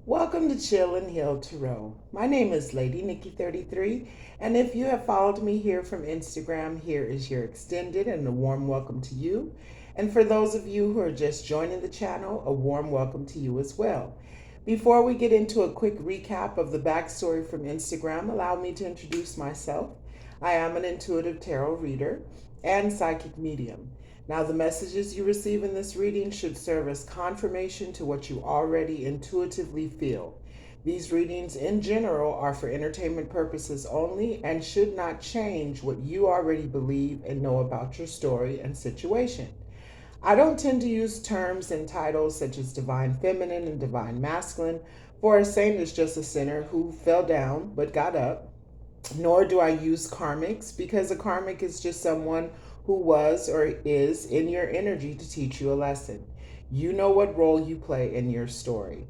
Welcome to Chill and Heal Tarot. My name is Lady Nikki 33, and if you have followed me here from Instagram, here is your extended and a warm welcome to you. And for those of you who are just joining the channel, a warm welcome to you as well. Before we get into a quick recap of the backstory from Instagram, allow me to introduce myself. I am an intuitive tarot reader and psychic medium. Now, the messages you receive in this reading should serve as confirmation to what you already intuitively feel. These readings in general are for entertainment purposes only and should not change what you already believe and know about your story and situation. I don't tend to use terms and titles such as divine feminine and divine masculine, for a saint is just a sinner who fell down but got up. Nor do I use karmics, because a karmic is just someone who was or is in your energy to teach you a lesson. You know what role you play in your story.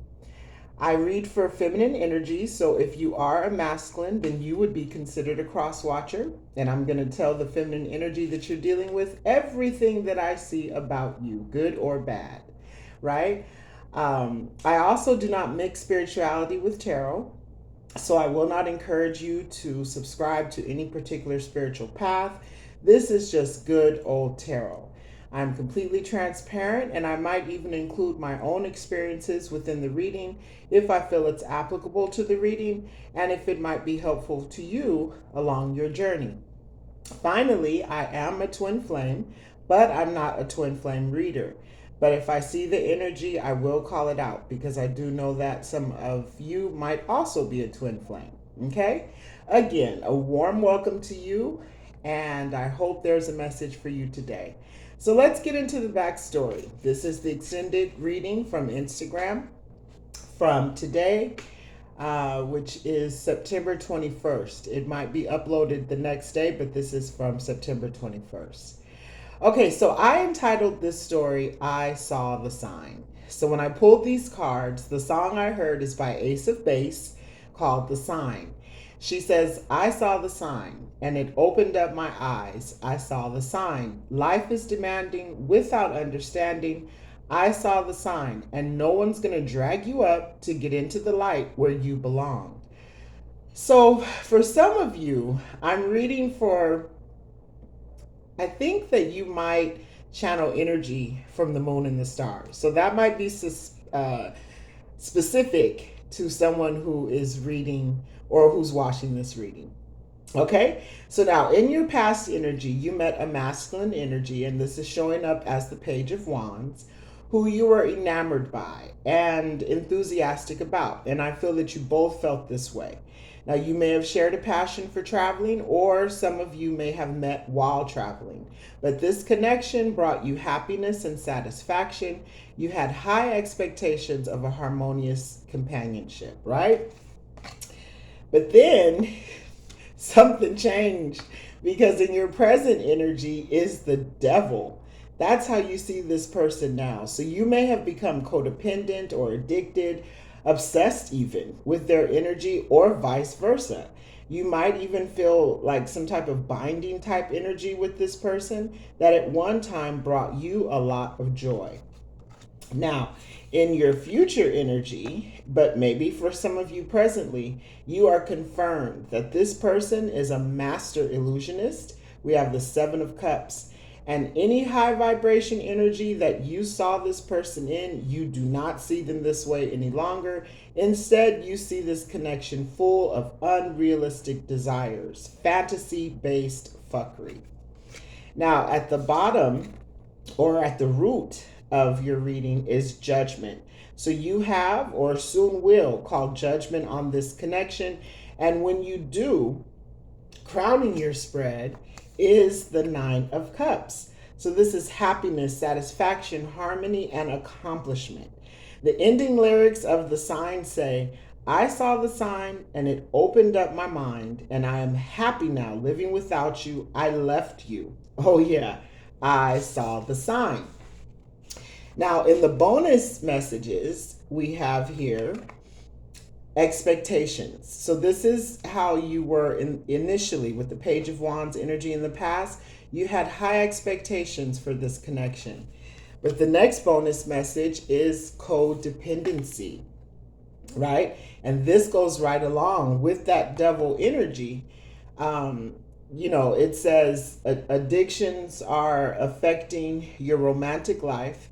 I read for feminine energy, so if you are a masculine, then you would be considered a cross watcher. And I'm going to tell the feminine energy that you're dealing with everything that I see about you, good or bad, right? I also do not mix spirituality with tarot. So I will not encourage you to subscribe to any particular spiritual path. This is just good old tarot. I'm completely transparent, and I might even include my own experiences within the reading if I feel it's applicable to the reading and if it might be helpful to you along your journey. Finally, I am a twin flame, but I'm not a twin flame reader. But if I see the energy, I will call it out, because I do know that some of you might also be a twin flame. Okay? Again, a warm welcome to you, and I hope there's a message for you today. So let's get into the backstory. This is the extended reading from Instagram from today, which is September 21st. It might be uploaded the next day, but this is from September 21st. Okay, so I entitled this story, I Saw the Sign. So when I pulled these cards, the song I heard is by Ace of Base called The Sign. She says, I saw the sign, and it opened up my eyes. I saw the sign. Life is demanding without understanding. I saw the sign, and no one's going to drag you up to get into the light where you belong. So for some of you, I'm reading for, I think that you might channel energy from the moon and the stars. So that might be specific to someone who is reading or who's watching this reading. Okay, so now in your past energy, you met a masculine energy, and this is showing up as the Page of Wands, who you were enamored by and enthusiastic about. And I feel that you both felt this way. Now, you may have shared a passion for traveling, or some of you may have met while traveling. But this connection brought you happiness and satisfaction. You had high expectations of a harmonious companionship, right? But then something changed, because in your present energy is the devil. That's how you see this person now. So you may have become codependent or addicted, obsessed even with their energy, or vice versa. You might even feel like some type of binding type energy with this person that at one time brought you a lot of joy. Now, in your future energy, but maybe for some of you presently, you are confirmed that this person is a master illusionist. We have the Seven of Cups. And any high vibration energy that you saw this person in, you do not see them this way any longer. Instead, you see this connection full of unrealistic desires, fantasy-based fuckery. Now, at the bottom, or at the root of your reading, is judgment. So you have, or soon will, call judgment on this connection. And when you do, crowning your spread is the Nine of Cups. So this is happiness, satisfaction, harmony, and accomplishment. The ending lyrics of the sign say, I saw the sign, and it opened up my mind, and I am happy now living without you. I left you. Oh yeah, I saw the sign. Now, in the bonus messages, we have here expectations. So this is how you were initially with the Page of Wands energy in the past. You had high expectations for this connection. But the next bonus message is codependency. right? And this goes right along with that devil energy. Um, it says addictions are affecting your romantic life.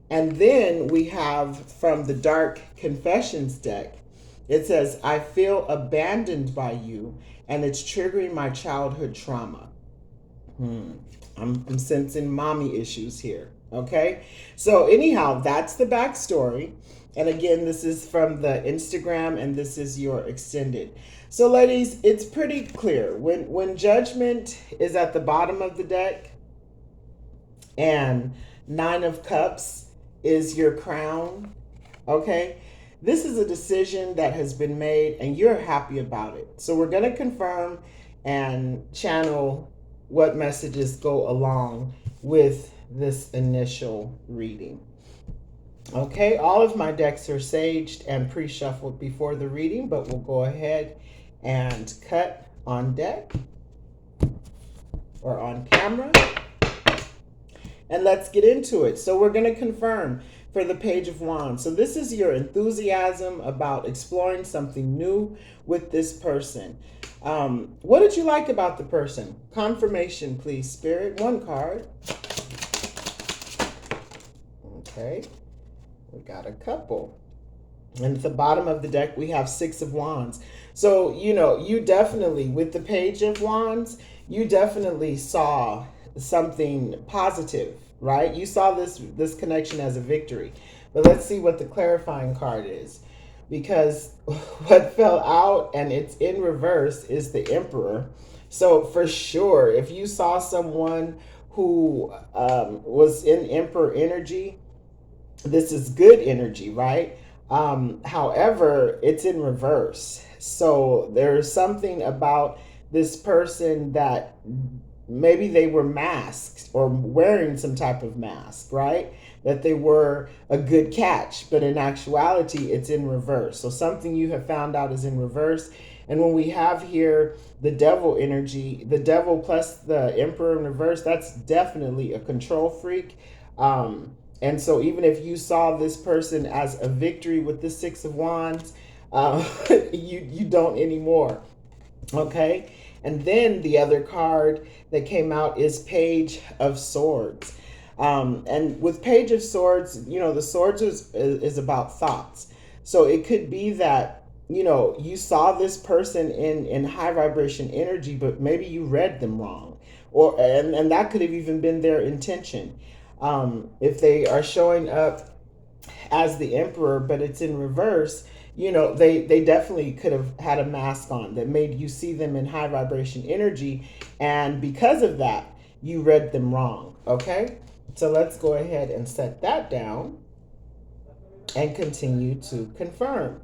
And then we have from the Dark Confessions deck, it says, I feel abandoned by you, and it's triggering my childhood trauma. I'm sensing mommy issues here. Okay. So, anyhow, that's the backstory. And again, this is from the Instagram, and this is your extended. So, ladies, it's pretty clear. When judgment is at the bottom of the deck and Nine of Cups is your crown, okay? This is a decision that has been made and you're happy about it. So we're going to confirm and channel what messages go along with this initial reading. Okay, all of my decks are saged and pre-shuffled before the reading, but we'll go ahead and cut on deck or on camera. And let's get into it. So we're going to confirm for the Page of Wands. So this is your enthusiasm about exploring something new with this person. What did you like about the person? Confirmation, please, Spirit. One card. Okay. We got a couple. And at the bottom of the deck, we have Six of Wands. So, you definitely, with the Page of Wands, you definitely saw something positive, right? You saw this connection as a victory. But let's see what the clarifying card is, because what fell out and it's in reverse is the Emperor. So for sure, if you saw someone who was in Emperor energy, this is good energy, right? However, it's in reverse. So there's something about this person that maybe they were masked or wearing some type of mask, right? That they were a good catch, but in actuality, it's in reverse. So something you have found out is in reverse. And when we have here the devil energy, the devil plus the Emperor in reverse, that's definitely a control freak. And so even if you saw this person as a victory with the Six of Wands, you don't anymore. Okay. And then the other card that came out is Page of Swords. And with Page of Swords, the swords is about thoughts. So it could be that, you saw this person in high vibration energy, but maybe you read them wrong. And that could have even been their intention. If they are showing up as the Emperor, but it's in reverse, they definitely could have had a mask on that made you see them in high vibration energy. And because of that, you read them wrong. Okay. So let's go ahead and set that down and continue to confirm.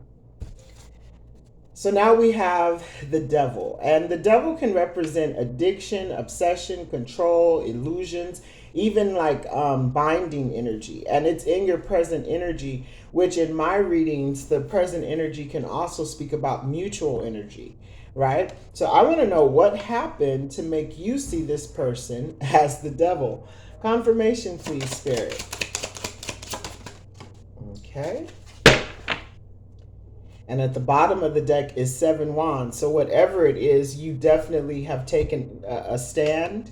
So now we have the devil, and the devil can represent addiction, obsession, control, illusions, even like binding energy. And it's in your present energy, which in my readings, the present energy can also speak about mutual energy, right? So I want to know what happened to make you see this person as the devil. Confirmation, please, Spirit. Okay. And at the bottom of the deck is Seven Wands. So whatever it is, you definitely have taken a stand,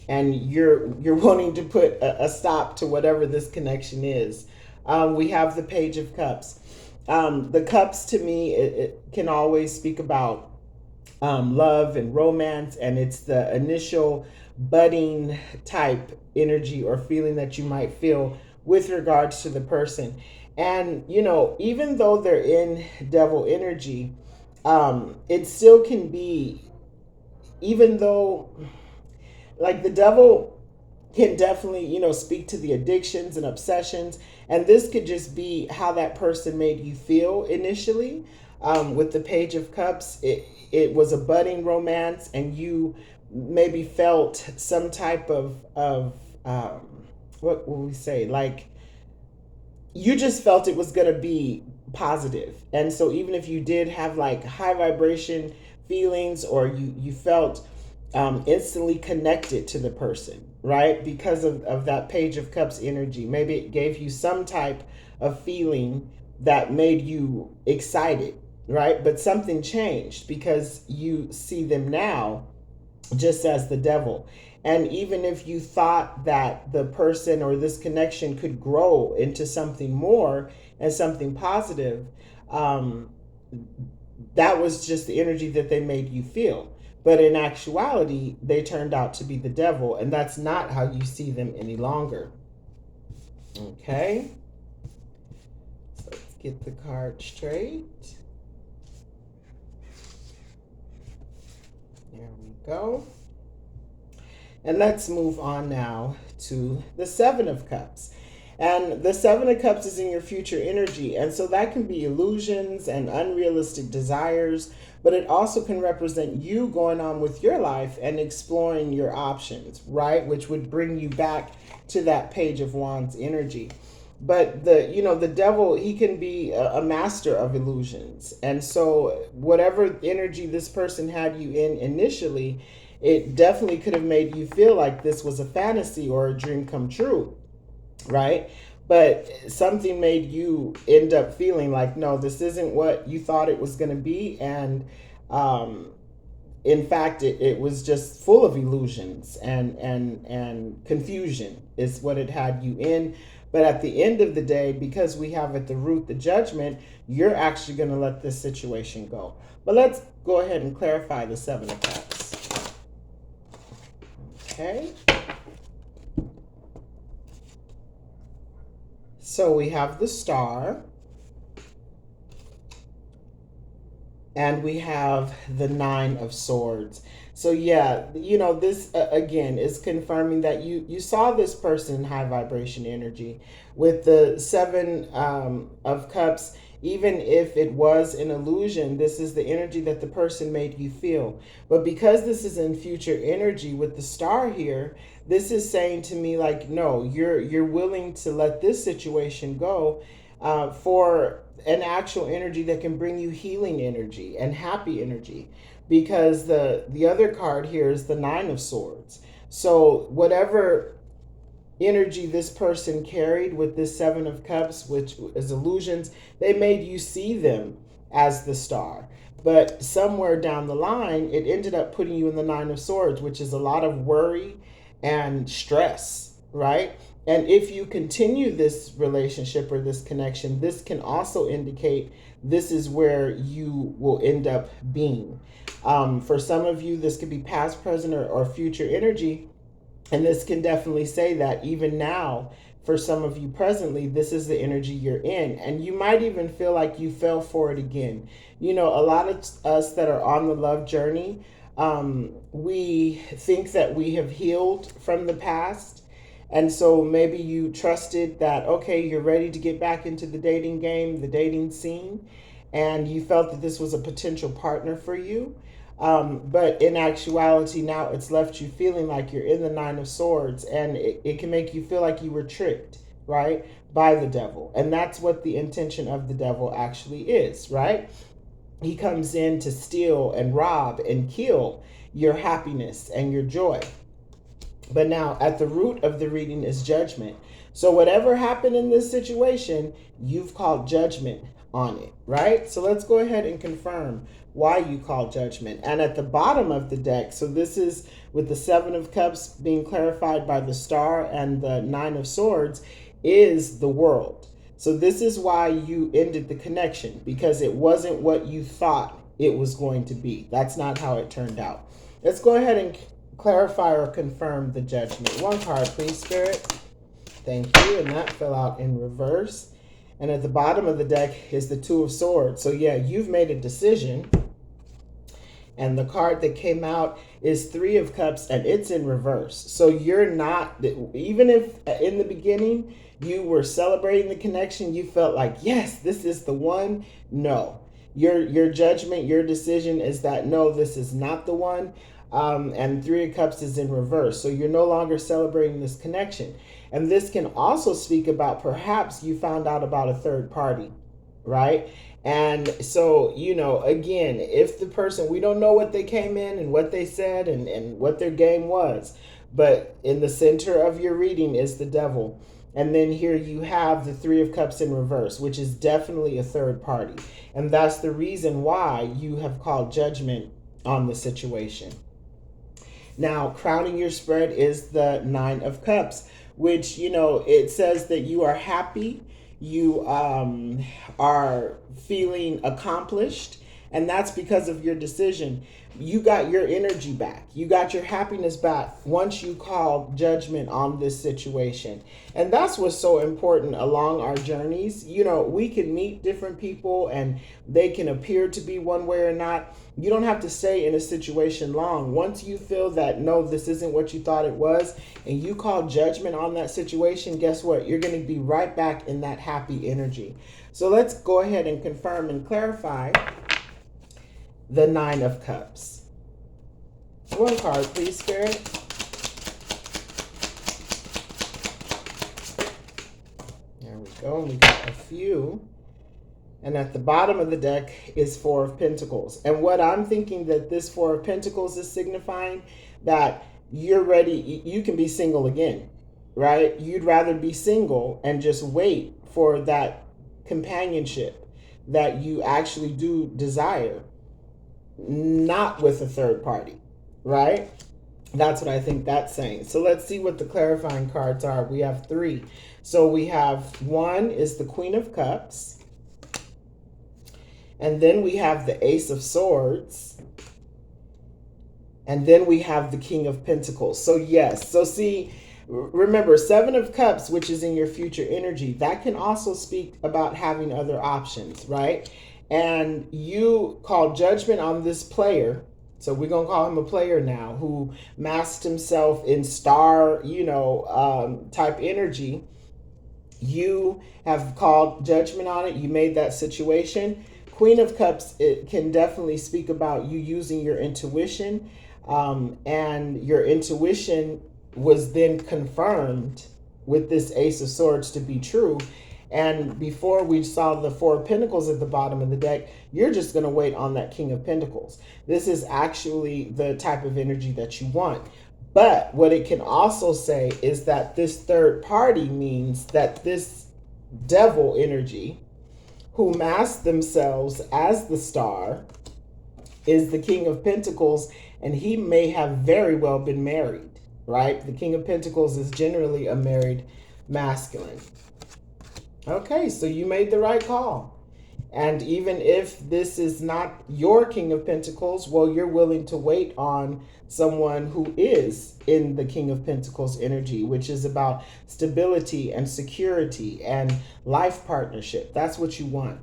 and you're wanting to put a stop to whatever this connection is. We have the Page of Cups. The cups, to me, it can always speak about love and romance, and it's the initial budding type energy or feeling that you might feel with regards to the person. And, even though they're in devil energy, it still can be, even though, like, the devil can definitely, speak to the addictions and obsessions. And this could just be how that person made you feel initially. With the Page of Cups, it was a budding romance, and you maybe felt some type of what will we say? Like, you just felt it was going to be positive. And so even if you did have like high vibration feelings, or you felt instantly connected to the person, right? Because of that Page of Cups energy, maybe it gave you some type of feeling that made you excited, right? But something changed because you see them now just as the devil. And even if you thought that the person or this connection could grow into something more and something positive, um, that was just the energy that they made you feel. But in actuality, they turned out to be the devil, and that's not how you see them any longer. Okay, so let's get the card straight. There we go. And let's move on now to the Seven of Cups. And the Seven of Cups is in your future energy. And so that can be illusions and unrealistic desires, but it also can represent you going on with your life and exploring your options, right? Which would bring you back to that Page of Wands energy. But the devil, he can be a master of illusions. And so whatever energy this person had you in initially, it definitely could have made you feel like this was a fantasy or a dream come true, right? But something made you end up feeling like, no, this isn't what you thought it was going to be. And in fact, it was just full of illusions and confusion is what it had you in. But at the end of the day, because we have at the root the judgment, you're actually going to let this situation go. But let's go ahead and clarify the Seven of Cups. Okay. So we have the Star. And we have the Nine of Swords. So yeah, this again is confirming that you saw this person in high vibration energy. With the Seven of Cups, even if it was an illusion, this is the energy that the person made you feel. But because this is in future energy with the Star here, this is saying to me like, no, you're willing to let this situation go for an actual energy that can bring you healing energy and happy energy, because the other card here is the Nine of Swords. So whatever energy this person carried with this Seven of Cups, which is illusions, they made you see them as the Star. But somewhere down the line, it ended up putting you in the Nine of Swords, which is a lot of worry and stress, right? And if you continue this relationship or this connection, this can also indicate this is where you will end up being. For some of you, this could be past, present, or future energy. And this can definitely say that even now, for some of you presently, this is the energy you're in. And you might even feel like you fell for it again. A lot of us that are on the love journey, we think that we have healed from the past. And so maybe you trusted that, okay, you're ready to get back into the dating game, the dating scene, and you felt that this was a potential partner for you. But in actuality, now it's left you feeling like you're in the Nine of Swords, and it can make you feel like you were tricked, right, by the devil. And that's what the intention of the devil actually is, right? He comes in to steal and rob and kill your happiness and your joy. But now at the root of the reading is judgment. So whatever happened in this situation, you've called judgment on it, right? So let's go ahead and confirm why you call judgment. And at the bottom of the deck, so this is with the Seven of Cups being clarified by the Star and the Nine of Swords, is the World. So this is why you ended the connection, because it wasn't what you thought it was going to be. That's not how it turned out. Let's go ahead and clarify or confirm the judgment. One card, please, Spirit. Thank you. And that fell out in reverse. And at the bottom of the deck is the Two of Swords. So yeah, you've made a decision. And the card that came out is Three of Cups, and it's in reverse. So you're not, even if in the beginning you were celebrating the connection, you felt like, yes, this is the one. No, your judgment, your decision is that, no, this is not the one. And Three of Cups is in reverse. So you're no longer celebrating this connection. And this can also speak about perhaps you found out about a third party, right? And so, again, if the person, we don't know what they came in and what they said and what their game was, but in the center of your reading is the devil. And then here you have the Three of Cups in reverse, which is definitely a third party. And that's the reason why you have called judgment on the situation. Now, crowning your spread is the Nine of Cups, which, it says that you are happy, you are feeling accomplished, and that's because of your decision. You got your energy back. You got your happiness back once you called judgment on this situation. And that's what's so important along our journeys. We can meet different people and they can appear to be one way or not. You don't have to stay in a situation long. Once you feel that, no, this isn't what you thought it was, and you call judgment on that situation, guess what? You're going to be right back in that happy energy. So let's go ahead and confirm and clarify the Nine of Cups. One card, please, Spirit. There we go. We got a few. And at the bottom of the deck is Four of Pentacles. And what I'm thinking that this Four of Pentacles is signifying, that you're ready, you can be single again, right? You'd rather be single and just wait for that companionship that you actually do desire, not with a third party, right? That's what I think that's saying. So let's see what the clarifying cards are. We have three. So we have one is the Queen of Cups. And then we have the Ace of Swords. And then we have the King of Pentacles. So yes, so see, remember, Seven of Cups, which is in your future energy, that can also speak about having other options, right? And you call judgment on this player. So we're going to call him a player now, who masked himself in star, type energy. You have called judgment on it. You made that situation. Queen of Cups, it can definitely speak about you using your intuition. And your intuition was then confirmed with this Ace of Swords to be true. And before we saw the Four of Pentacles at the bottom of the deck, you're just going to wait on that King of Pentacles. This is actually the type of energy that you want. But what it can also say is that this third party means that this devil energy, who masked themselves as the star, is the King of Pentacles, and he may have very well been married, right? The King of Pentacles is generally a married masculine. Okay, so you made the right call. And even if this is not your King of Pentacles, well, you're willing to wait on someone who is in the King of Pentacles energy, which is about stability and security and life partnership. That's what you want.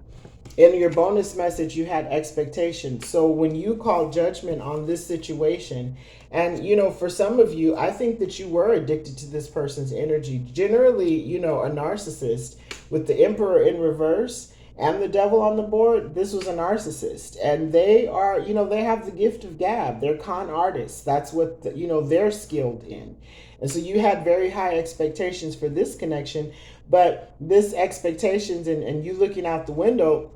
In your bonus message, you had expectations. So when you call judgment on this situation, and, for some of you, I think that you were addicted to this person's energy. Generally, a narcissist with the Emperor in reverse and the Devil on the board, this was a narcissist. And they are, they have the gift of gab. They're con artists. That's what, they're skilled in. And so you had very high expectations for this connection. But this expectations and you looking out the window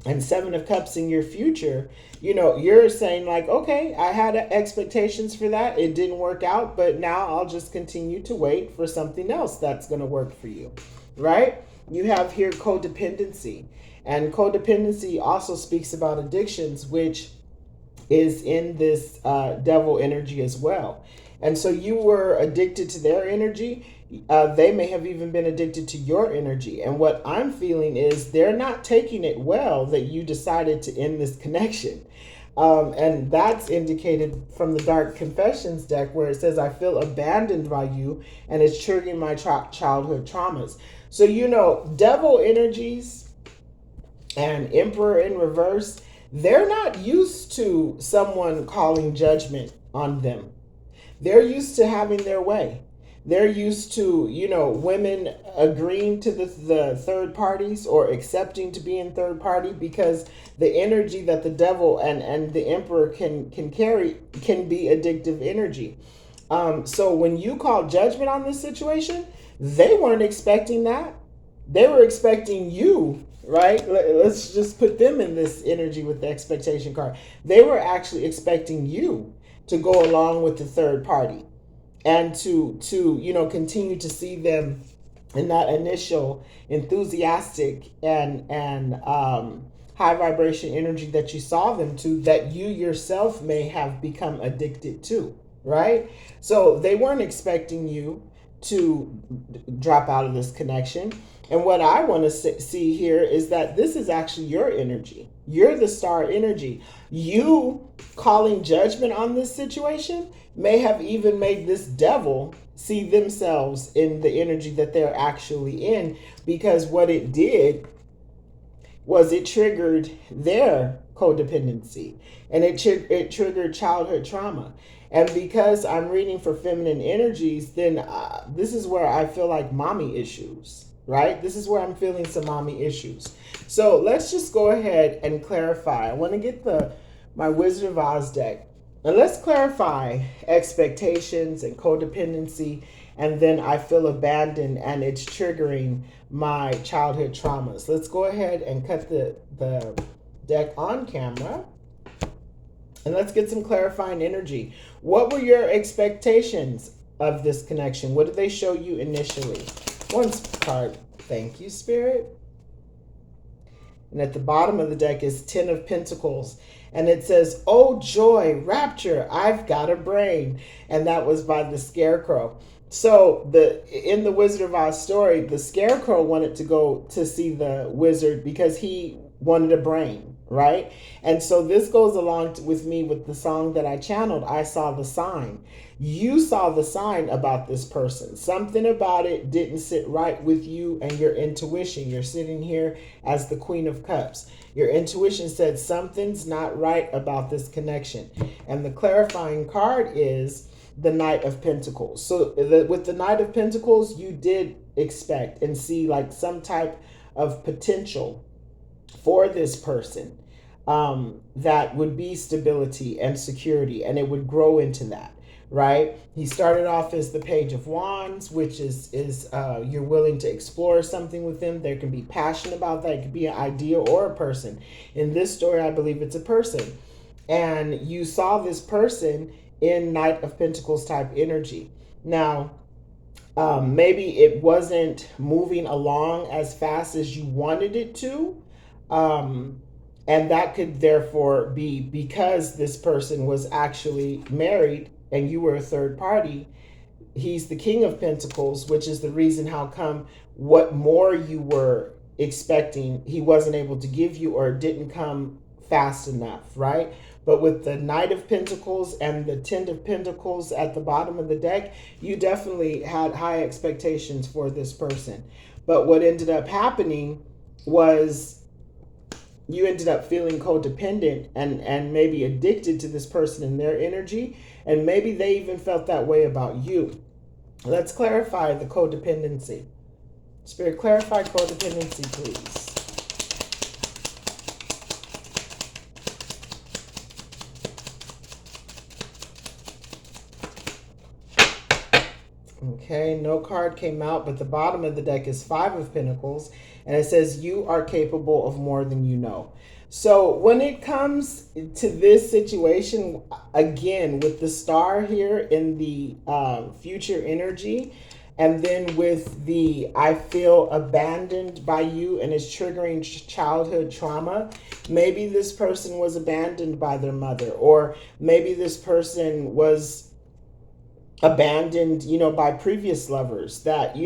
and Seven of Cups in your future, you're saying like, okay, I had expectations for that. It didn't work out, but now I'll just continue to wait for something else that's going to work for you, right? You have here codependency, and codependency also speaks about addictions, which is in this devil energy as well. And so you were addicted to their energy. They may have even been addicted to your energy. And what I'm feeling is they're not taking it well that you decided to end this connection. And that's indicated from the Dark Confessions deck, where it says, I feel abandoned by you, and it's triggering my childhood traumas. So, devil energies and Emperor in reverse, they're not used to someone calling judgment on them. They're used to having their way. They're used to, women agreeing to the third parties or accepting to be in third party, because the energy that the devil and the Emperor can carry can be addictive energy. So when you call judgment on this situation, they weren't expecting that. They were expecting you, right? Let's just put them in this energy with the expectation card. They were actually expecting you to go along with the third party and to continue to see them and that initial enthusiastic and high vibration energy that you saw them to, that you yourself may have become addicted to, right? So they weren't expecting you to drop out of this connection. And what I want to see here is that this is actually your energy. You're the star energy. You calling judgment on this situation may have even made this devil see themselves in the energy that they're actually in, because what it did was it triggered their codependency, and it triggered childhood trauma. And because I'm reading for feminine energies, then this is where I feel like mommy issues, right? This is where I'm feeling some mommy issues. So let's just go ahead and clarify. I want to get my Wizard of Oz deck, and let's clarify expectations and codependency. And then I feel abandoned and it's triggering my childhood traumas. Let's go ahead and cut the deck on camera. And let's get some clarifying energy. What were your expectations of this connection? What did they show you initially? One card. Thank you, Spirit. And at the bottom of the deck is 10 of Pentacles. And it says, oh, joy, rapture, I've got a brain. And that was by the Scarecrow. So in the Wizard of Oz story, the Scarecrow wanted to go to see the wizard because he wanted a brain, right? And so this goes along with me with the song that I channeled, I Saw the Sign. You saw the sign about this person. Something about it didn't sit right with you and your intuition. You're sitting here as the Queen of Cups. Your intuition said something's not right about this connection. And the clarifying card is the Knight of Pentacles. So with the Knight of Pentacles, you did expect and see like some type of potential for this person, that would be stability and security, and it would grow into that, right? He started off as the Page of Wands, which is you're willing to explore something with them. There can be passion about that. It could be an idea or a person. In this story, I believe it's a person. And you saw this person in Knight of Pentacles type energy. Now, maybe it wasn't moving along as fast as you wanted it to. And that could therefore be because this person was actually married and you were a third party. He's the King of Pentacles, which is the reason how come what more you were expecting, he wasn't able to give you, or didn't come fast enough, right? But with the Knight of Pentacles and the 10 of Pentacles at the bottom of the deck, you definitely had high expectations for this person. But what ended up happening was you ended up feeling codependent and maybe addicted to this person and their energy. And maybe they even felt that way about you. Let's clarify the codependency. Spirit, clarify codependency, please. Okay, no card came out, but the bottom of the deck is 5 of Pentacles, and it says you are capable of more than you know. So when it comes to this situation, again, with the star here in the future energy, and then with the I feel abandoned by you, and it's triggering childhood trauma. Maybe this person was abandoned by their mother, or maybe this person was abandoned, by previous lovers that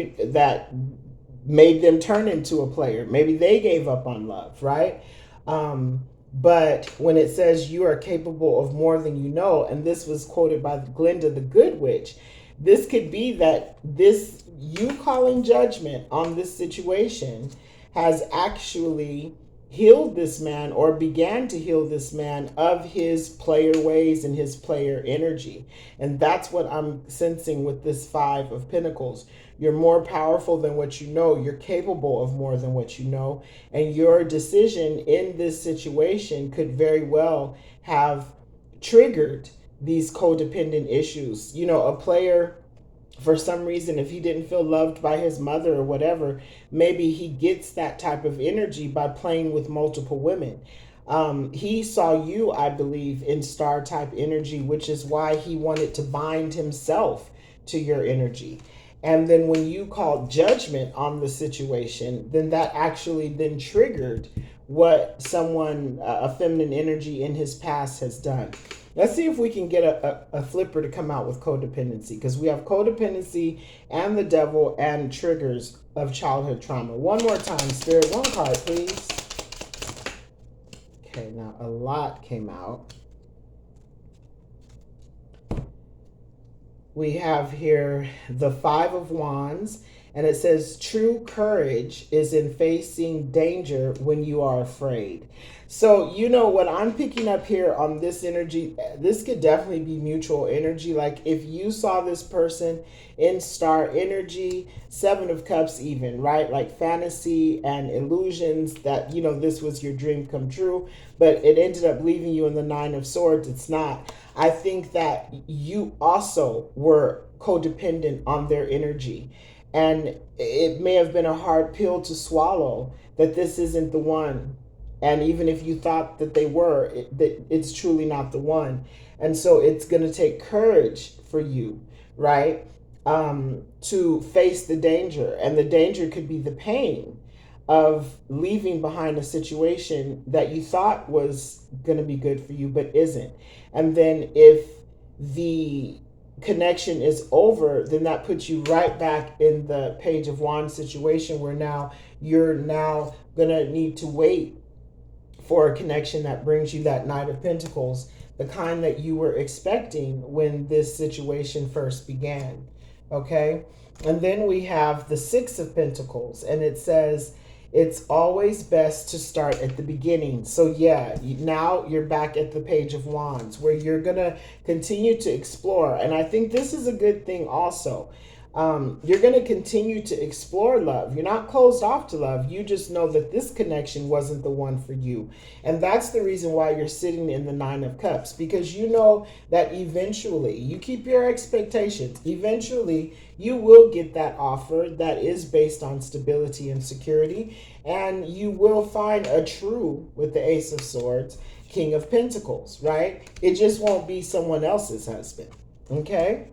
made them turn into a player. Maybe they gave up on love, right? But when it says you are capable of more than you know, and this was quoted by Glinda the Good Witch, this could be that this you calling judgment on this situation has actually healed this man, or began to heal this man of his player ways and his player energy. And that's what I'm sensing with this 5 of Pentacles. You're more powerful than what you know. You're capable of more than what you know. And your decision in this situation could very well have triggered these codependent issues. A player, for some reason, if he didn't feel loved by his mother or whatever, maybe he gets that type of energy by playing with multiple women. He saw you, I believe, in star type energy, which is why he wanted to bind himself to your energy. And then when you called judgment on the situation, then that actually then triggered what someone, a feminine energy in his past has done. Let's see if we can get a flipper to come out with codependency, because we have codependency and the devil and triggers of childhood trauma. One more time, Spirit, one card, please. Okay, now a lot came out. We have here the Five of Wands, and it says true courage is in facing danger when you are afraid. So, you know, what I'm picking up here on this energy, this could definitely be mutual energy. Like if you saw this person in star energy, Seven of Cups even, right? Like fantasy and illusions that, you know, this was your dream come true, but it ended up leaving you in the Nine of Swords. It's not. I think that you also were codependent on their energy. And it may have been a hard pill to swallow that this isn't the one. And even if you thought that they were, it's truly not the one. And so it's going to take courage for you, right? To face the danger. And the danger could be the pain of leaving behind a situation that you thought was going to be good for you, but isn't. And then if the connection is over, then that puts you right back in the Page of Wands situation where now you're now going to need to wait for a connection that brings you that Knight of Pentacles, the kind that you were expecting when this situation first began. Okay? And then we have the Six of Pentacles, and it says, it's always best to start at the beginning. So yeah, now you're back at the Page of Wands where you're going to continue to explore. And I think this is a good thing also. You're going to continue to explore love. You're not closed off to love. You just know that this connection wasn't the one for you. And that's the reason why you're sitting in the Nine of Cups, because you know that eventually, you keep your expectations, eventually you will get that offer that is based on stability and security. And you will find a true with the Ace of Swords, King of Pentacles, right? It just won't be someone else's husband. Okay?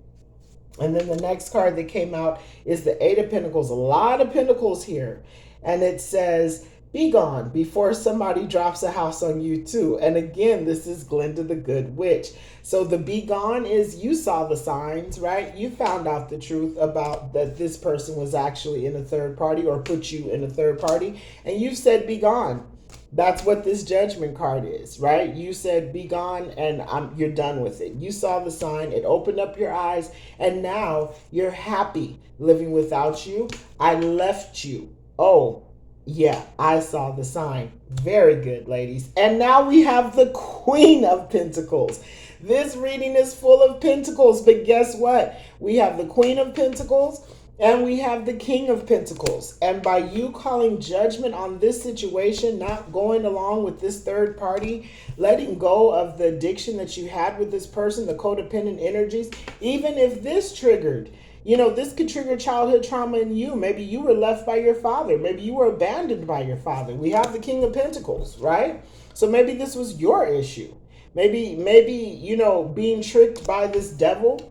And then the next card that came out is the Eight of Pentacles. A lot of pentacles here. And it says, be gone before somebody drops a house on you too. And again, this is Glinda the Good Witch. So the be gone is you saw the signs, right? You found out the truth about that this person was actually in a third party or put you in a third party. And you said be gone. That's what this Judgment card is, right? You said, be gone, and you're done with it. You saw the sign. It opened up your eyes, and now you're happy living without you. I left you. Oh, yeah, I saw the sign. Very good, ladies. And now we have the Queen of Pentacles. This reading is full of pentacles, but guess what? We have the Queen of Pentacles, and we have the King of Pentacles. And by you calling judgment on this situation, not going along with this third party, letting go of the addiction that you had with this person, the codependent energies, even if this triggered, you know, this could trigger childhood trauma in you. Maybe you were left by your father. Maybe you were abandoned by your father. We have the King of Pentacles, right? So maybe this was your issue. Maybe, you know, being tricked by this devil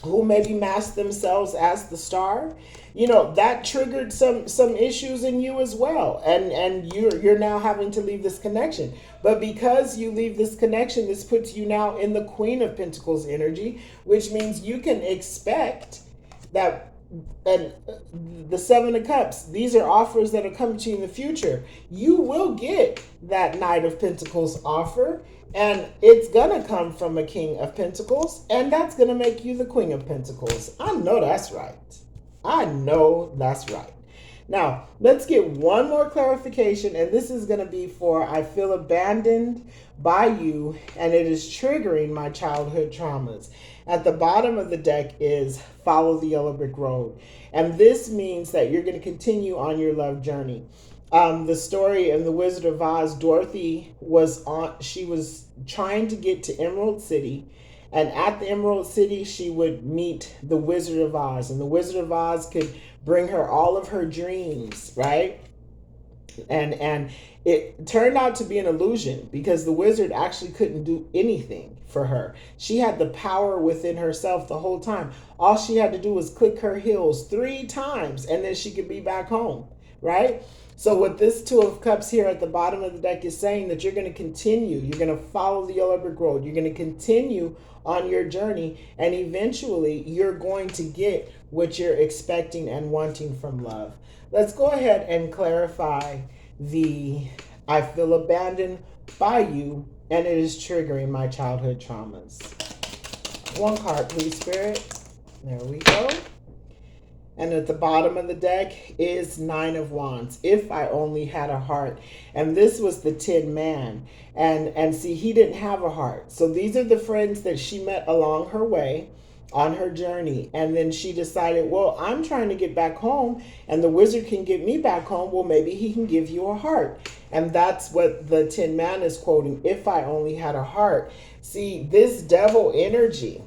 who maybe masked themselves as the star, you know, that triggered some issues in you as well. And you're now having to leave this connection. But because you leave this connection, this puts you now in the Queen of Pentacles energy, which means you can expect that. And the Seven of Cups, these are offers that are coming to you in the future. You will get that Knight of Pentacles offer, and it's going to come from a King of Pentacles, and that's going to make you the Queen of Pentacles. I know that's right. I know that's right. Now, let's get one more clarification, and this is going to be for I feel abandoned by you, and it is triggering my childhood traumas. At the bottom of the deck is follow the yellow brick road, and this means that you're going to continue on your love journey. The story in The Wizard of Oz, Dorothy she was trying to get to Emerald City, and at the Emerald City, she would meet the Wizard of Oz, and the Wizard of Oz could bring her all of her dreams, right? And it turned out to be an illusion because the wizard actually couldn't do anything for her. She had the power within herself the whole time. All she had to do was click her heels 3 times and then she could be back home, right? So what this Two of Cups here at the bottom of the deck is saying, that you're going to continue. You're going to follow the yellow brick road. You're going to continue on your journey, and eventually you're going to get what you're expecting and wanting from love. Let's go ahead and clarify the I feel abandoned by you, and it is triggering my childhood traumas. One card, please, Spirit. There we go. And at the bottom of the deck is Nine of Wands. If I only had a heart. And this was the Tin Man. And see, he didn't have a heart. So these are the friends that she met along her way on her journey. And then she decided, well, I'm trying to get back home and the wizard can get me back home. Well, maybe he can give you a heart. And that's what the Tin Man is quoting. If I only had a heart. See, this devil energy,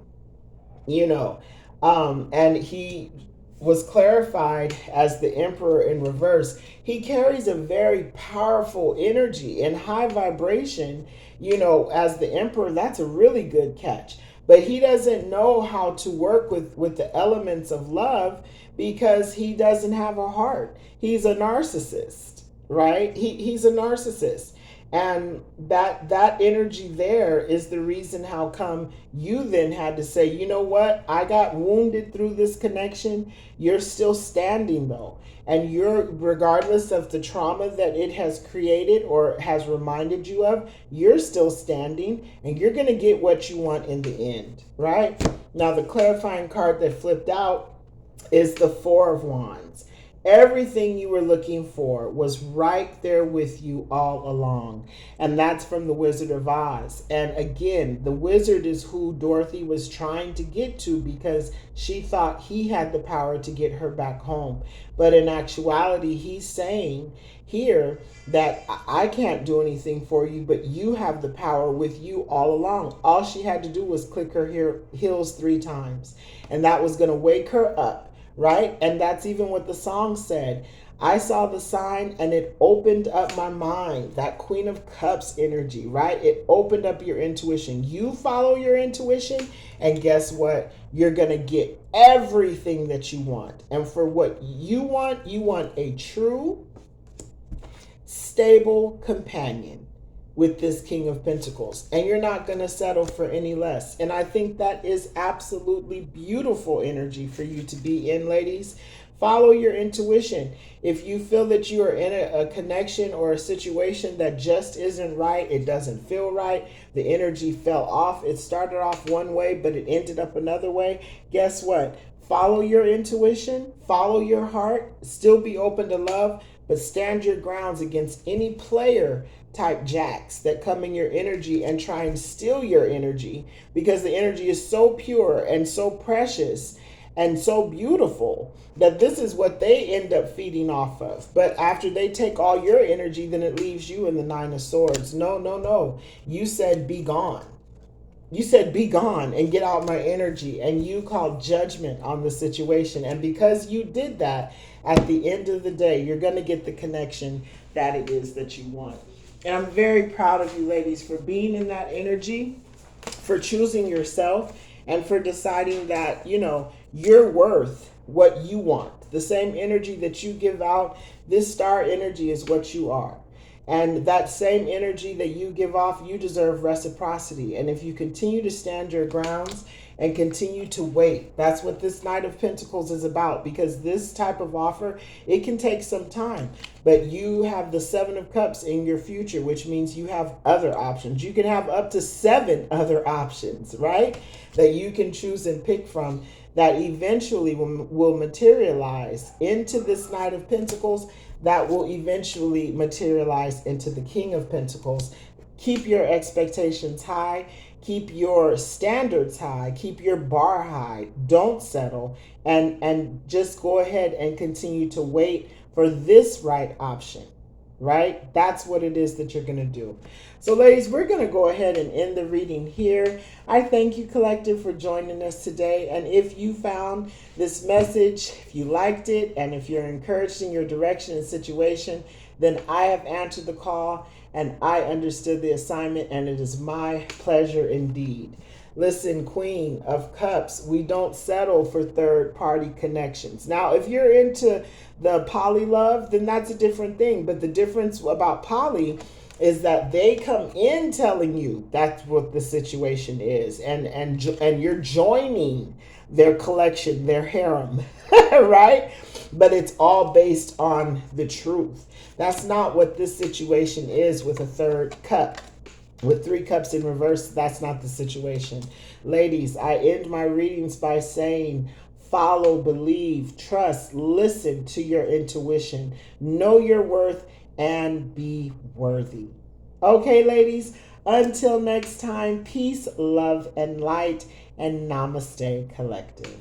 and he was clarified as the Emperor in reverse. He carries a very powerful energy and high vibration, as the Emperor. That's a really good catch. But he doesn't know how to work with the elements of love because he doesn't have a heart. He's a narcissist, right? He's a narcissist. And that energy there is the reason how come you then had to say, you know what? I got wounded through this connection. You're still standing though. And you're, regardless of the trauma that it has created or has reminded you of, you're still standing and you're going to get what you want in the end, right? Now, the clarifying card that flipped out is the Four of Wands. Everything you were looking for was right there with you all along. And that's from the Wizard of Oz. And again, the wizard is who Dorothy was trying to get to because she thought he had the power to get her back home. But in actuality, he's saying here that I can't do anything for you, but you have the power with you all along. All she had to do was click her heels 3 times. And that was going to wake her up. Right? And that's even what the song said. I saw the sign and it opened up my mind. That Queen of Cups energy, right? It opened up your intuition. You follow your intuition and guess what? You're going to get everything that you want. And for what you want a true, stable companion with this King of Pentacles. And you're not going to settle for any less. And I think that is absolutely beautiful energy for you to be in, ladies. Follow your intuition. If you feel that you are in a connection or a situation that just isn't right, it doesn't feel right, the energy fell off, it started off one way, but it ended up another way, guess what? Follow your intuition, follow your heart, still be open to love, but stand your grounds against any player type jacks that come in your energy and try and steal your energy, because the energy is so pure and so precious and so beautiful that this is what they end up feeding off of. But after they take all your energy, then it leaves you in the Nine of Swords. No. You said be gone. You said be gone and get out my energy, and you called judgment on the situation. And because you did that, at the end of the day, you're going to get the connection that it is that you want. And I'm very proud of you, ladies, for being in that energy, for choosing yourself, and for deciding that, you're worth what you want. The same energy that you give out, this star energy is what you are. And that same energy that you give off, you deserve reciprocity. And if you continue to stand your grounds and continue to wait, that's what this Knight of Pentacles is about. Because this type of offer, it can take some time. But you have the Seven of Cups in your future, which means you have other options. You can have up to 7 other options, right? That you can choose and pick from, that eventually will materialize into this Knight of Pentacles, that will eventually materialize into the King of Pentacles. Keep your expectations high. Keep your standards high. Keep your bar high. Don't settle. And just go ahead and continue to wait for this right option. right? That's what it is that you're going to do. So, ladies, we're going to go ahead and end the reading here. I thank you, Collective, for joining us today. And if you found this message, if you liked it, and if you're encouraged in your direction and situation, then I have answered the call and I understood the assignment, and it is my pleasure indeed. Listen, Queen of Cups, we don't settle for third party connections. Now, if you're into the poly love, then that's a different thing. But the difference about poly is that they come in telling you that's what the situation is, and you're joining their collection, their harem, right? But it's all based on the truth. That's not what this situation is with a third cup. With three cups in reverse, that's not the situation. Ladies, I end my readings by saying, follow, believe, trust, listen to your intuition, know your worth, and be worthy. Okay, ladies, until next time, peace, love, and light, and namaste, collective.